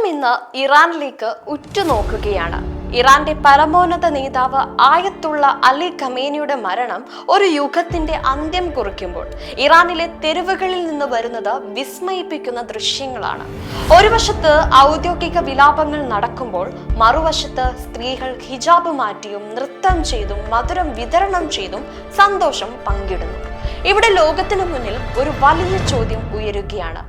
ഇന്ന് ഇറാനിലേക്ക് ഉറ്റുനോക്കുകയാണ്. ഇറാന്റെ പരമോന്നത നേതാവ് ആയത്തുള്ള അലി ഖമേനിയുടെ മരണം ഒരു യുഗത്തിന്റെ അന്ത്യം കുറിക്കുമ്പോൾ ഇറാനിലെ തെരുവുകളിൽ നിന്ന് വരുന്നത് വിസ്മയിപ്പിക്കുന്ന ദൃശ്യങ്ങളാണ്. ഒരു വശത്ത് ഔദ്യോഗിക വിലാപങ്ങൾ നടക്കുമ്പോൾ മറുവശത്ത് സ്ത്രീകൾ ഹിജാബ് മാറ്റിയും നൃത്തം ചെയ്തും മധുരം വിതരണം ചെയ്തും സന്തോഷം പങ്കിടുന്നു. ഇവിടെ ലോകത്തിനു മുന്നിൽ ഒരു വലിയ ചോദ്യം ഉയരുകയാണ്.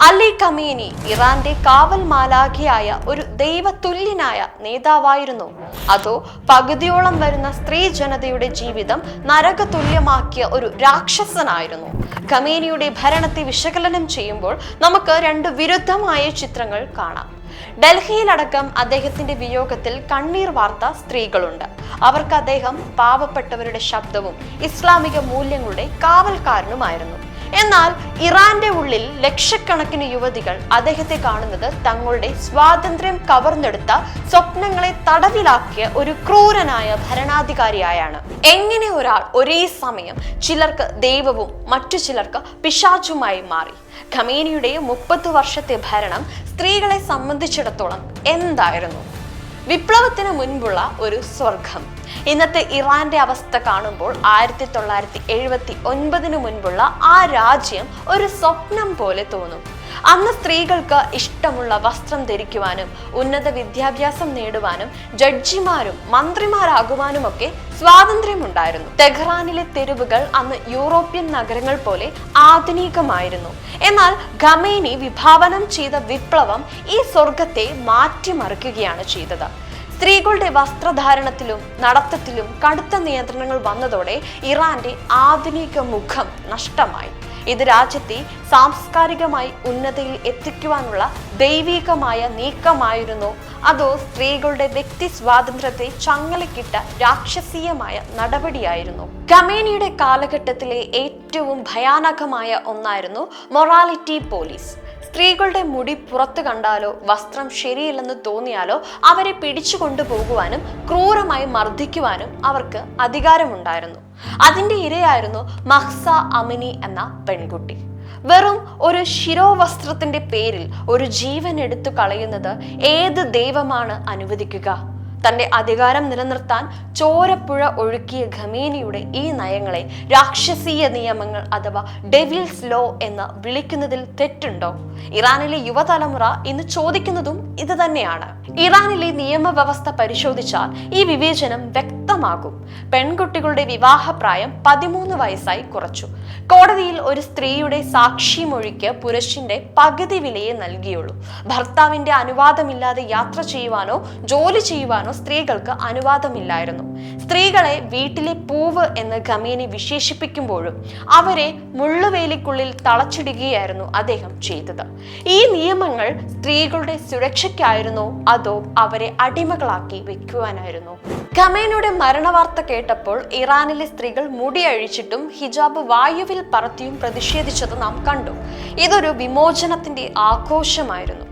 അലി ഖമേനി ഇറാന്റെ കാവൽ മാലാഖയായ ഒരു ദൈവതുല്യനായ നേതാവായിരുന്നു, അതോ പകുതിയോളം വരുന്ന സ്ത്രീ ജനതയുടെ ജീവിതം നരകതുല്യമാക്കിയ ഒരു രാക്ഷസനായിരുന്നു? ഖമേനിയുടെ ഭരണത്തെ വിശകലനം ചെയ്യുമ്പോൾ നമുക്ക് രണ്ട് വിരുദ്ധമായ ചിത്രങ്ങൾ കാണാം. ഡൽഹിയിലടക്കം അദ്ദേഹത്തിന്റെ വിയോഗത്തിൽ കണ്ണീർ വാർത്ത സ്ത്രീകളുണ്ട്. അവർക്ക് അദ്ദേഹം പാവപ്പെട്ടവരുടെ ശബ്ദവും ഇസ്ലാമിക മൂല്യങ്ങളുടെ കാവൽക്കാരനുമായിരുന്നു. എന്നാൽ ഇറാന്റെ ഉള്ളിൽ ലക്ഷക്കണക്കിന് യുവതികൾ അദ്ദേഹത്തെ കാണുന്നത് തങ്ങളുടെ സ്വാതന്ത്ര്യം കവർന്നെടുത്ത സ്വപ്നങ്ങളെ തടവിലാക്കിയ ഒരു ക്രൂരനായ ഭരണാധികാരിയായാണ്. എങ്ങനെ ഒരാൾ ഒരേ സമയം ചിലർക്ക് ദൈവവും മറ്റു ചിലർക്ക് പിശാചുമായി മാറി? ഖമേനിയുടെ 30 വർഷത്തെ ഭരണം സ്ത്രീകളെ സംബന്ധിച്ചിടത്തോളം എന്തായിരുന്നു? വിപ്ലവത്തിന് മുൻപുള്ള ഒരു സ്വർഗം. ഇന്നത്തെ ഇറാന്റെ അവസ്ഥ കാണുമ്പോൾ 1979 മുൻപുള്ള ആ രാജ്യം ഒരു സ്വപ്നം പോലെ തോന്നും. അന്ന് സ്ത്രീകൾക്ക് ഇഷ്ടമുള്ള വസ്ത്രം ധരിക്കുവാനും ഉന്നത വിദ്യാഭ്യാസം നേടുവാനും ജഡ്ജിമാരും മന്ത്രിമാരാകുവാനുമൊക്കെ സ്വാതന്ത്ര്യമുണ്ടായിരുന്നു. ടെഹ്റാനിലെ തെരുവുകൾ അന്ന് യൂറോപ്യൻ നഗരങ്ങൾ പോലെ ആധുനികമായിരുന്നു. എന്നാൽ ഖമേനി വിഭാവനം ചെയ്ത വിപ്ലവം ഈ സ്വർഗത്തെ മാറ്റിമറിക്കുകയാണ് ചെയ്തത്. സ്ത്രീകളുടെ വസ്ത്രധാരണത്തിലും നടത്തത്തിലും കടുത്ത നിയന്ത്രണങ്ങൾ വന്നതോടെ ഇറാന്റെ ആധുനിക മുഖം നഷ്ടമായി. ഇത് രാജ്യത്തെ സാംസ്കാരികമായി ഉന്നതിയിൽ എത്തിക്കുവാനുള്ള ദൈവികമായ നീക്കമായിരുന്നോ, അതോ സ്ത്രീകളുടെ വ്യക്തി സ്വാതന്ത്ര്യത്തെ ചങ്ങലക്കിട്ട രാക്ഷസീയമായ നടപടിയായിരുന്നു? ഖമേനിയുടെ കാലഘട്ടത്തിലെ ഏറ്റവും ഭയാനകമായ ഒന്നായിരുന്നു മൊറാലിറ്റി പോലീസ്. സ്ത്രീകളുടെ മുടി പുറത്തു കണ്ടാലോ വസ്ത്രം ശരിയല്ലെന്ന് തോന്നിയാലോ അവരെ പിടിച്ചു കൊണ്ടുപോകുവാനും ക്രൂരമായി മർദ്ദിക്കുവാനും അവർക്ക് അധികാരമുണ്ടായിരുന്നു. അതിന്റെ ഇരയായിരുന്നു മഹ്സ അമിനി എന്ന പെൺകുട്ടി. വെറും ഒരു ശിരോവസ്ത്രത്തിന്റെ പേരിൽ ഒരു ജീവൻ എടുത്തു കളയുന്നത് ഏത് ദൈവമാണ് അനുവദിക്കുക? തന്റെ അധികാരം നിലനിർത്താൻ ചോരപ്പുഴ ഒഴുക്കിയ ഖമേനിയുടെ ഈ നയങ്ങളെ രാക്ഷസീയ നിയമങ്ങൾ അഥവാ ഡെവിൽസ് ലോ എന്ന് വിളിക്കുന്നതിൽ തെറ്റുണ്ടോ? ഇറാനിലെ യുവതലമുറ ഇന്ന് ചോദിക്കുന്നതും ഇത് തന്നെയാണ്. ഇറാനിലെ നിയമവ്യവസ്ഥ പരിശോധിച്ചാൽ ഈ വിവേചനം വ്യക്തമാകും. പെൺകുട്ടികളുടെ വിവാഹപ്രായം 13 വയസ്സായി കുറച്ചു. കോടതിയിൽ ഒരു സ്ത്രീയുടെ സാക്ഷിമൊഴിക്ക് പുരുഷന്റെ പകുതി വിലയെ നൽകിയുള്ളൂ. ഭർത്താവിന്റെ അനുവാദമില്ലാതെ യാത്ര ചെയ്യുവാനോ ജോലി ചെയ്യുവാനോ സ്ത്രീകൾക്ക് അനുവാദമില്ലായിരുന്നു. സ്ത്രീകളെ വീട്ടിലെ പൂവ് എന്ന് ഖമേനി വിശേഷിപ്പിക്കുമ്പോഴും അവരെ മുള്ളുവേലിക്കുള്ളിൽ തളച്ചിടുകയായിരുന്നു അദ്ദേഹം ചെയ്തത്. ഈ നിയമങ്ങൾ സ്ത്രീകളുടെ സുരക്ഷയ്ക്കായിരുന്നോ അതോ അവരെ അടിമകളാക്കി വെക്കുവാനായിരുന്നോ? ഖമേനിയുടെ മരണവാർത്ത കേട്ടപ്പോൾ ഇറാനിലെ സ്ത്രീകൾ മുടി അഴിച്ചിട്ടും ഹിജാബ് വായുവിൽ പറത്തിയും പ്രതിഷേധിച്ചത് നാം കണ്ടു. ഇതൊരു വിമോചനത്തിന്റെ ആഘോഷമായിരുന്നു.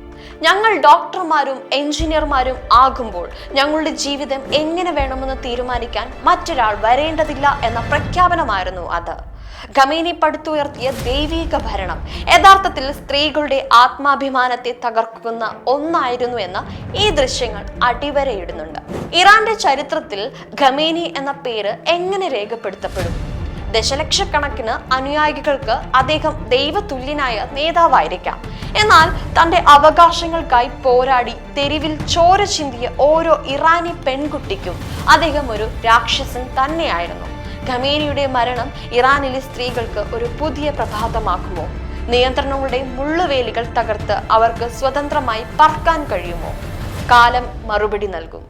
ഞങ്ങൾ ഡോക്ടർമാരും എഞ്ചിനീയർമാരും ആകുമ്പോൾ ഞങ്ങളുടെ ജീവിതം എങ്ങനെ വേണമെന്ന് തീരുമാനിക്കാൻ മറ്റൊരാൾ വരേണ്ടതില്ല എന്ന പ്രഖ്യാപനമായിരുന്നു അത്. ഖമേനി പടുത്തുയർത്തിയ ദൈവിക ഭരണം യഥാർത്ഥത്തിൽ സ്ത്രീകളുടെ ആത്മാഭിമാനത്തെ തകർക്കുന്ന ഒന്നായിരുന്നു എന്ന് ഈ ദൃശ്യങ്ങൾ അടിവരയിടുന്നുണ്ട്. ഇറാന്റെ ചരിത്രത്തിൽ ഖമേനി എന്ന പേര് എങ്ങനെ രേഖപ്പെടുത്തപ്പെടും? ദശലക്ഷക്കണക്കിന് അനുയായികൾക്ക് അദ്ദേഹം ദൈവതുല്യനായ നേതാവായിരിക്കാം. എന്നാൽ തന്റെ അവകാശങ്ങൾക്കായി പോരാടി തെരുവിൽ ചോര ചിന്തിയ ഓരോ ഇറാനി പെൺകുട്ടിക്കും അദ്ദേഹം ഒരു രാക്ഷസൻ തന്നെയായിരുന്നു. ഖമേനിയുടെ മരണം ഇറാനിലെ സ്ത്രീകൾക്ക് ഒരു പുതിയ പ്രഭാതമാക്കുമോ? നിയന്ത്രണങ്ങളുടെ മുള്ളുവേലികൾ തകർത്ത് അവർക്ക് സ്വതന്ത്രമായി പറക്കാൻ കഴിയുമോ? കാലം മറുപടി നൽകും.